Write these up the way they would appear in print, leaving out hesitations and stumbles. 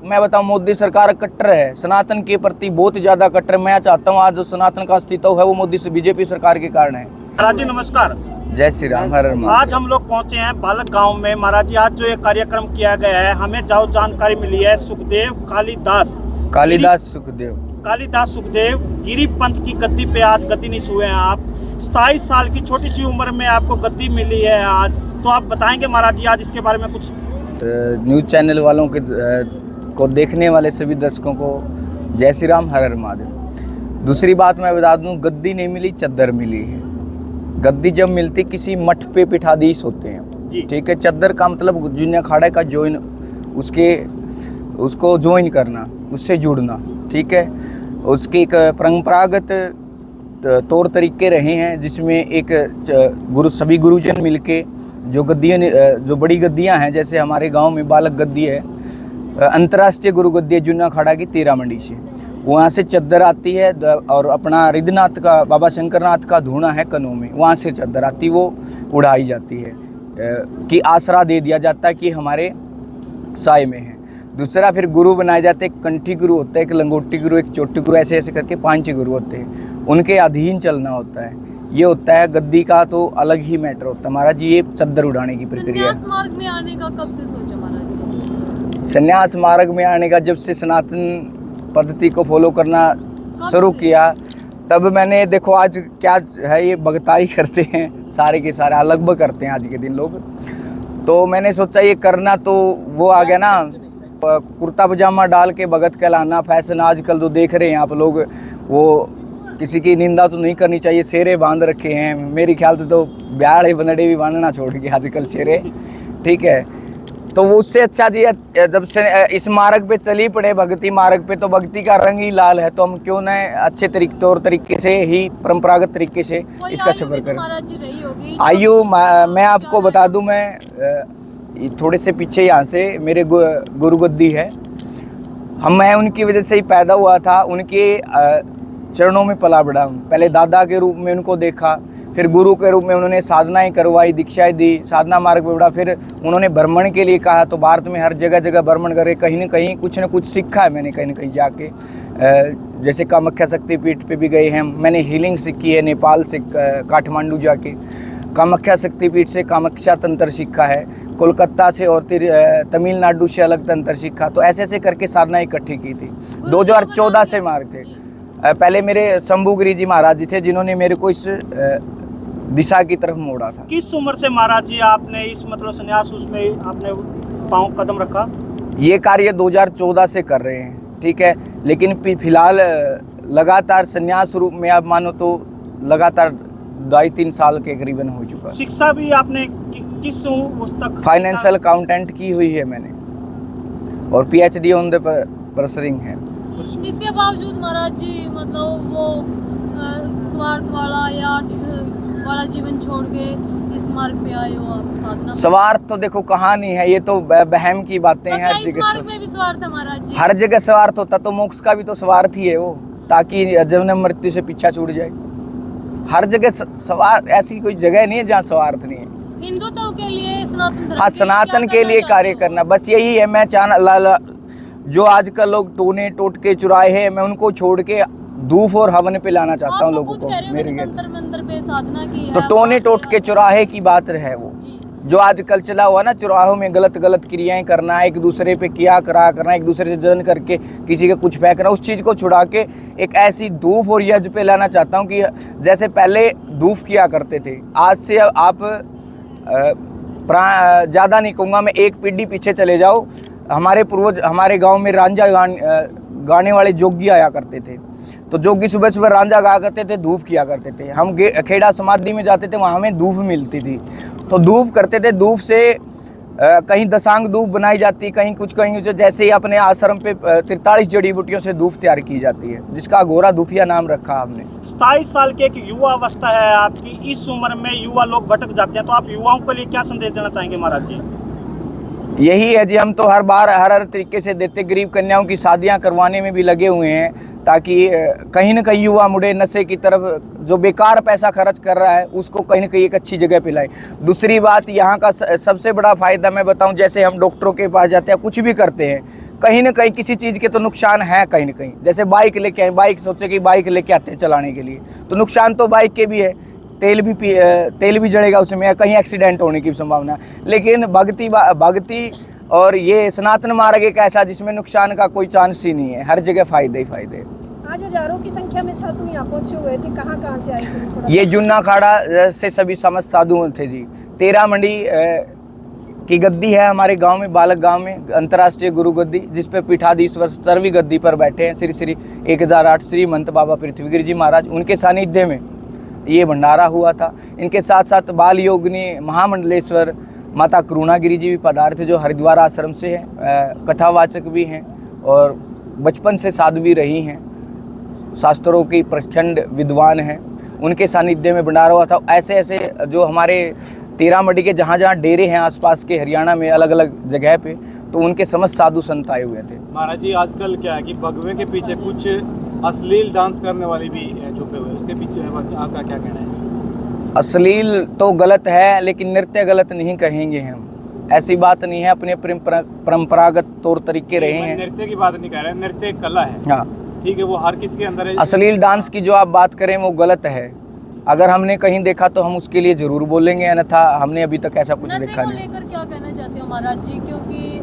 मैं बताऊं मोदी सरकार कट्टर है, सनातन के प्रति बहुत ज़्यादा कट्टर। मैं चाहता हूं आज जो सनातन का अस्तित्व है वो मोदी से बीजेपी सरकार के कारण है। महाराज जी नमस्कार। जय श्री राम, हर हर महादेव। आज हम लोग पहुंचे हैं बालक गांव में। महाराज जी आज जो ये कार्यक्रम किया गया है, हमें जो जानकारी मिली है, सुखदेव कालिदास सुखदेव गिरी पंथ की गद्दी पे आज गद्दीनीश हुए हैं आप। 27 साल की छोटी सी उम्र में आपको गद्दी मिली है आज, तो आप बताएंगे महाराज जी आज इसके बारे में कुछ? न्यूज़ चैनल वालों के को देखने वाले सभी दर्शकों को जय श्री राम, हर हर महादेव। दूसरी बात मैं बता दूं, गद्दी नहीं मिली, चद्दर मिली है। गद्दी जब मिलती किसी मठ पे पीठाधीश होते हैं, ठीक है। चद्दर का मतलब जूनिया अखाड़े का ज्वाइन, उसको ज्वाइन करना, उससे जुड़ना, ठीक है। उसके एक परंपरागत तौर तरीके रहे हैं जिसमें एक सभी गुरुजन मिलके जो गद्दियाँ, जो बड़ी गद्दियाँ हैं, जैसे हमारे गांव में बालक गद्दी है, अंतर्राष्ट्रीय गुरु गद्दी है जूनिया अखाड़ा की 13 मंडी से, वहाँ से चद्दर आती है। और अपना रिद्धनाथ का, बाबा शंकरनाथ का धूना है कनों में, वहाँ से चद्दर आती, वो उड़ाई जाती है कि आसरा दे दिया जाता है कि हमारे साय में है। दूसरा फिर गुरु बनाए जाते हैं, कंठी गुरु होता है, एक लंगोटी गुरु, एक चोटी गुरु, ऐसे ऐसे करके 5 गुरु होते हैं, उनके अधीन चलना होता है। ये होता है गद्दी का तो अलग ही मैटर होता है महाराज जी। ये चद्दर उड़ाने की प्रक्रिया। संन्यास मार्ग में आने का कब से सोचा महाराज जी? संन्यास मार्ग में आने का जब से सनातन पद्धति को फॉलो करना शुरू किया, तब मैंने देखो आज क्या है, ये भगताई करते हैं सारे के सारे, अलग करते हैं आज के दिन लोग। तो मैंने सोचा ये करना, तो वो आ गया ना, कुर्ता पजामा डाल के भगत कहलाना फैशन आजकल जो देख रहे हैं आप लोग। वो किसी की निंदा तो नहीं करनी चाहिए, शेरे बांध रखे हैं, मेरे ख्याल से तो ब्याड़े बंदड़े भी बांधना छोड़ के आजकल शेरे, ठीक है। तो वो उससे अच्छा जी जब से इस मार्ग पे चली पड़े, भक्ति मार्ग पे, तो भक्ति का रंग ही लाल है, तो हम क्यों न अच्छे तौर तरीके से ही परंपरागत तरीके से इसका सफर करें। आयु मैं आपको बता दूं, मैं थोड़े से पीछे यहाँ से मेरे गुरु गद्दी है, मैं उनकी वजह से ही पैदा हुआ था, उनके चरणों में पला बढ़ा हूँ। पहले दादा के रूप में उनको देखा, फिर गुरु के रूप में उन्होंने साधनाएं करवाई, दीक्षाएं दी, साधना मार्ग पे बढ़ा। फिर उन्होंने भ्रमण के लिए कहा, तो भारत में हर जगह जगह भ्रमण करे, कहीं ना कहीं कुछ न कुछ सीखा है मैंने, कहीं ना कहीं जाके। जैसे कामाख्या शक्तिपीठ पे भी गए हैं, मैंने हीलिंग सीखी है नेपाल से, काठमांडू जाके। कामाख्या शक्तिपीठ से कामाख्या तंत्र सीखा है, कोलकाता से और तमिलनाडु से अलग तंत्र सीखा। तो ऐसे ऐसे करके साधना इकट्ठी की थी। 2014 से मार्ग थे। पहले मेरे शंभुगिरी जी महाराज जी थे जिन्होंने मेरे को इस दिशा की तरफ मोड़ा था। किस उम्र से महाराज जी आपने इस मतलब संन्यास उसमें आपने पांव कदम रखा? ये कार्य 2014 से कर रहे हैं, ठीक है। लेकिन फिलहाल लगातार संन्यास रूप में आप मानो तो लगातार 2.5-3 साल के करीबन हो चुका। शिक्षा भी आपने किस उस तक? फाइनेंशियल अकाउंटेंट की हुई है मैंने, और PhD ऑन द परसरिंग है। इसके बावजूद महाराज जी मतलब वो स्वार्थ वाला या वाला जीवन छोड़ के इस मार्ग पे आए हो आप साधना? स्वार्थ तो देखो कहानी है, ये तो बहम की बातें हैं। हर जगह मार्ग में भी स्वार्थ है महाराज जी। हर जगह स्वार्थ होता, तो मोक्ष का भी तो स्वार्थ ही है वो, ताकि जन्म मृत्यु से पीछा छूट जाए। हर जगह स्वार्थ, ऐसी कोई जगह नहीं है जहाँ स्वार्थ नहीं है। हिंदुत्व के लिए, सनातन धर्म, हाँ, सनातन के लिए कार्य करना, बस यही है। मैं चाहना जो आजकल लोग टोने टोटके चुराए हैं, मैं उनको छोड़ के धूप और हवन पे लाना चाहता हूँ लोगों को। मेरे पे साधना की तो टोने टोटके चुराहे की बात है वो, जो आजकल चला हुआ ना, चुराहों में गलत गलत क्रियाएं करना, एक दूसरे पे किया करा करना, एक दूसरे से जलन करके किसी का कुछ फेंकना, उस चीज़ को छुड़ा के एक ऐसी धूप और यज्ञ पे लाना चाहता हूँ कि जैसे पहले धूप किया करते थे, आज से आप ज़्यादा नहीं कहूँगा मैं, एक पीढ़ी पीछे चले जाओ। हमारे पूर्वज, हमारे गांव में रांझा गाने वाले जोगी आया करते थे, तो जोगी सुबह सुबह रांझा गाया करते थे, धूप किया करते थे। हम खेड़ा समाधि में जाते थे, वहाँ हमें धूप मिलती थी, तो धूप करते थे। धूप से कहीं दशांग धूप बनाई जाती, कहीं कुछ जैसे ही अपने आश्रम पे 43 जड़ी बूटियों से धूप तैयार की जाती है, जिसका घोरा धूफिया नाम रखा हमने। 27 साल की एक युवा अवस्था है आपकी, इस उम्र में युवा लोग भटक जाते हैं, तो आप युवाओं के लिए क्या संदेश देना चाहेंगे महाराज जी? यही है जी, हम तो हर बार हर तरीके से देते, गरीब कन्याओं की शादियां करवाने में भी लगे हुए हैं, ताकि कहीं ना कहीं युवा मुड़े नशे की तरफ, जो बेकार पैसा खर्च कर रहा है उसको कहीं ना कहीं एक अच्छी जगह पे लाए। दूसरी बात, यहाँ का सबसे बड़ा फ़ायदा मैं बताऊँ, जैसे हम डॉक्टरों के पास जाते हैं, कुछ भी करते हैं, कहीं ना कहीं किसी चीज़ के तो नुकसान है कहीं ना कहीं। जैसे बाइक लेके आए, बाइक सोचे कि बाइक लेके आते हैं चलाने के लिए, तो नुकसान तो बाइक के भी है, तेल भी जलेगा उसमें, कहीं एक्सीडेंट होने की संभावना है। लेकिन भक्ति और ये सनातन मार्ग एक ऐसा जिसमें नुकसान का कोई चांस ही नहीं है, हर जगह फायदे ही फायदे। आज हजारों की संख्या में साधु यहाँ पहुंचे हुए थे, कहाँ से आए थे? थोड़ा ये जुन्ना खाड़ा से सभी समस्त साधु थे जी। 13 मंडी की गद्दी है हमारे गांव में, बालक गांव में, अंतर्राष्ट्रीय गुरु गद्दी, जिस पर पीठाधीश्वर 17वीं गद्दी पर बैठे हैं श्री श्री 1008 श्रीमंत बाबा पृथ्वीगिरी जी महाराज। उनके सानिध्य में ये भंडारा हुआ था। इनके साथ साथ बाल योगिनी महामंडलेश्वर माता करुणागिरी जी भी पधारे थे, जो हरिद्वार आश्रम से हैं, कथावाचक भी हैं और बचपन से साध्वी रही हैं, शास्त्रों की प्रचंड विद्वान हैं। उनके सानिध्य में भंडारा हुआ था। ऐसे ऐसे जो हमारे 13 मंडी के जहाँ जहाँ डेरे हैं आसपास के हरियाणा में अलग अलग जगह पे, तो उनके समस्त साधु संत आए हुए थे। महाराज जी आजकल क्या है कि भगवे के पीछे कुछ अश्लील डांस करने वाले भी छुपे हुए, उसके पीछे आपका क्या कहना है? अश्लील तो गलत है, लेकिन नृत्य गलत नहीं कहेंगे हम, ऐसी बात नहीं है। अपने परंपरागत तौर तरीके रहे हैं। नृत्य की बात नहीं कह रहे, नृत्य एक कला है, हाँ ठीक है, वो हर किसी के अंदर है। अश्लील डांस की जो आप बात करें वो गलत है। अगर हमने कहीं देखा तो हम उसके लिए जरूर बोलेंगे, अन्यथा हमने अभी तक ऐसा कुछ नशे देखा को नहीं। लेकर क्या कहना चाहते हो महाराज जी? क्योंकि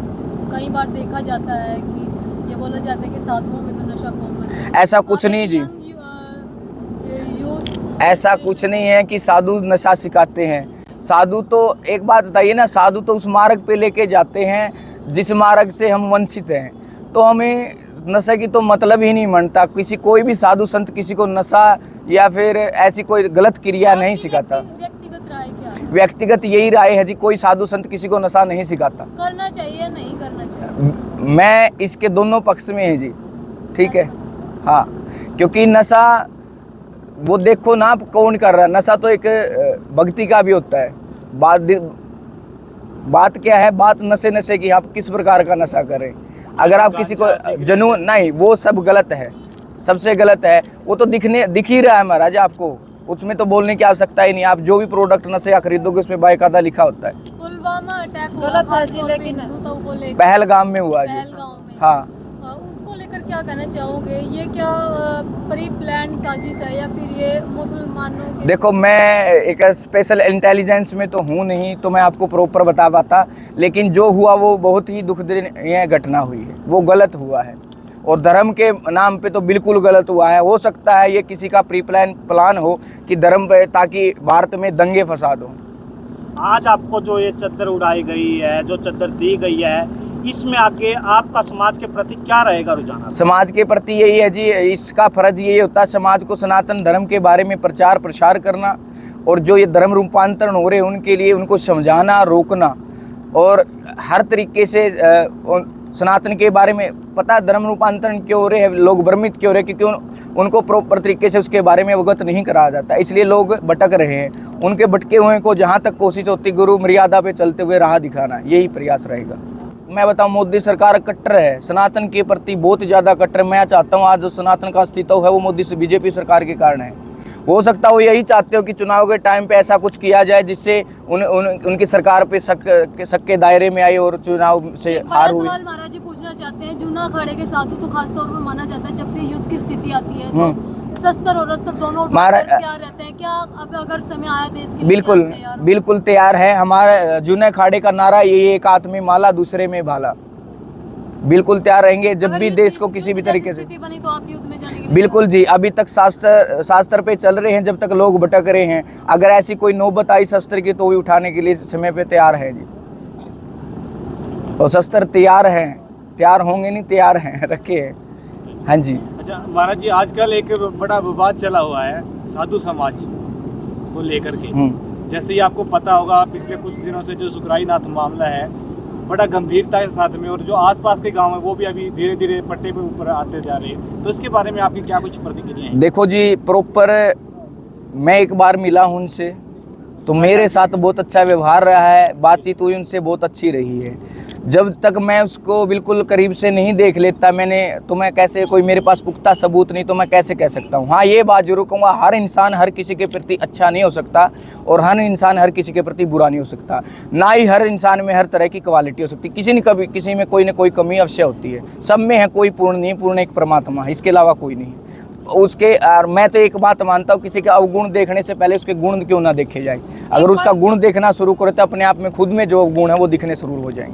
कई बार देखा जाता है कि ये बोला जाता है कि साधुओं में तो नशा कॉमन है। ऐसा कुछ नहीं जी, ऐसा कुछ नहीं है कि साधु नशा सिखाते हैं। साधु तो एक बात बताइए ना, साधु तो उस मार्ग पे लेके जाते हैं जिस मार्ग से हम वंचित हैं, तो हमें नशे की तो मतलब ही नहीं मानता। कोई भी साधु संत किसी को नशा या फिर ऐसी कोई गलत क्रिया नहीं सिखाता। व्यक्तिगत राय क्या है? व्यक्तिगत यही राय है जी, कोई साधु संत किसी को नशा नहीं सिखाता। करना चाहिए नहीं करना चाहिए? मैं इसके दोनों पक्ष में है जी, ठीक है। हाँ, क्योंकि नशा वो देखो ना आप कौन कर रहा है। नशा तो एक भक्ति का भी होता है। बात क्या है, बात नशे की, आप किस प्रकार का नशा करें। अगर आप किसी को जुनून, नहीं, वो सब गलत है, सबसे गलत है। वो तो दिख ही रहा है महाराज आपको, उसमें तो बोलने की आवश्यकता ही नहीं। आप जो भी प्रोडक्ट नशे या खरीदोगे उसमें बाकायदा लिखा होता है। पुलवामा अटैक गलत है जी, लेकिन पहलगाम में हुआ जी, पहलगाम में, हाँ। उसको लेकर क्या कहना चाहोगे? ये क्या प्री प्लान साजिश है या फिर ये मुसलमानों के? देखो, मैं एक स्पेशल इंटेलिजेंस में तो हूँ नहीं, तो मैं आपको प्रॉपर बता पाता, लेकिन जो हुआ वो बहुत ही दुखदायी घटना हुई है, वो गलत हुआ है और धर्म के नाम पे तो बिल्कुल गलत हुआ है। हो सकता है ये किसी का प्री प्लान हो कि धर्म पे, ताकि भारत में दंगे फसाद हो। आज आपको जो ये चद्दर उड़ाई गई है, जो चद्दर दी गई है, इसमें आके आपका समाज के प्रति क्या रहेगा रुझान? समाज के प्रति यही है जी, इसका फर्ज यही होता है समाज को सनातन धर्म के बारे में प्रचार प्रसार करना, और जो ये धर्म रूपांतरण हो रहे हैं उनके लिए उनको समझाना, रोकना, और हर तरीके से सनातन के बारे में पता धर्म रूपांतरण क्यों हो रहे हैं, लोग भ्रमित क्यों हो रहे हैं, क्योंकि उनको प्रॉपर तरीके से उसके बारे में अवगत नहीं कराया जाता, इसलिए लोग भटक रहे हैं। उनके भटके हुए को जहाँ तक कोशिश होती गुरु मर्यादा पे चलते हुए राह दिखाना, यही प्रयास रहेगा। मैं बताऊं, मोदी सरकार कट्टर है, सनातन के प्रति बहुत ज़्यादा कट्टर। मैं चाहता हूं आज जो सनातन का अस्तित्व है वो मोदी से बीजेपी सरकार के कारण है। हो सकता है वो यही चाहते हो कि चुनाव के टाइम पे ऐसा कुछ किया जाए जिससे उनकी सरकार पे शक के दायरे में आई और चुनाव से हार हुई। सवाल महाराज जी पूछना चाहते हैं, जूना अखाड़े के साधु तो खासतौर पर माना जाता है जब भी युद्ध की स्थिति आती है तो शस्त्र और अस्त्र दोनों तैयार रहते हैं। क्या अब अगर समय आया देश के लिए बिल्कुल तैयार है। हमारा जूने अखाड़े का नारा यही, एक हाथ में माला दूसरे में भाला। बिल्कुल तैयार रहेंगे जब भी देश को किसी भी तरीके से बनी तो आप युद्ध में जाने के लिए? बिल्कुल जी, अभी तक शास्त्र पे चल रहे हैं, जब तक लोग भटक रहे हैं। अगर ऐसी कोई नौबत आई शस्त्र की तो भी उठाने के लिए समय पे तैयार है जी, और शस्त्र तैयार हैं, तैयार होंगे नहीं, तैयार हैं, रखे हैं। हाँ जी। अच्छा महाराज जी, आजकल एक बड़ा विवाद चला हुआ है साधु समाज को लेकर के। जैसे ही आपको पता होगा, पिछले कुछ दिनों से जो सुखराईनाथ मामला है बड़ा गंभीरता के साथ में, और जो आसपास के गांव है वो भी अभी धीरे धीरे पट्टे पे ऊपर आते जा रहे हैं, तो इसके बारे में आपकी क्या कुछ प्रतिक्रिया है? देखो जी, प्रॉपर मैं एक बार मिला हूँ उनसे, तो मेरे साथ बहुत अच्छा व्यवहार रहा है, बातचीत हुई उनसे बहुत अच्छी रही है। जब तक मैं उसको बिल्कुल करीब से नहीं देख लेता तो मैं कैसे, कोई मेरे पास पुख्ता सबूत नहीं तो मैं कैसे कह सकता हूँ। हाँ, ये बात जरूर कहूँगा, हर इंसान हर किसी के प्रति अच्छा नहीं हो सकता और हर इंसान हर किसी के प्रति बुरा नहीं हो सकता। ना ही हर इंसान में हर तरह की क्वालिटी हो सकती, किसी में कोई ना कोई कमी अवश्य होती है। सब में है, कोई पूर्ण नहीं, पूर्ण एक परमात्मा है, इसके अलावा कोई नहीं। उसके और मैं तो एक बात मानता हूँ, किसी का अवगुण देखने से पहले उसके गुण क्यों ना देखे जाए। अगर उसका गुण देखना शुरू करे तो अपने आप में खुद में जो गुण है वो दिखने शुरू हो जाएंगे।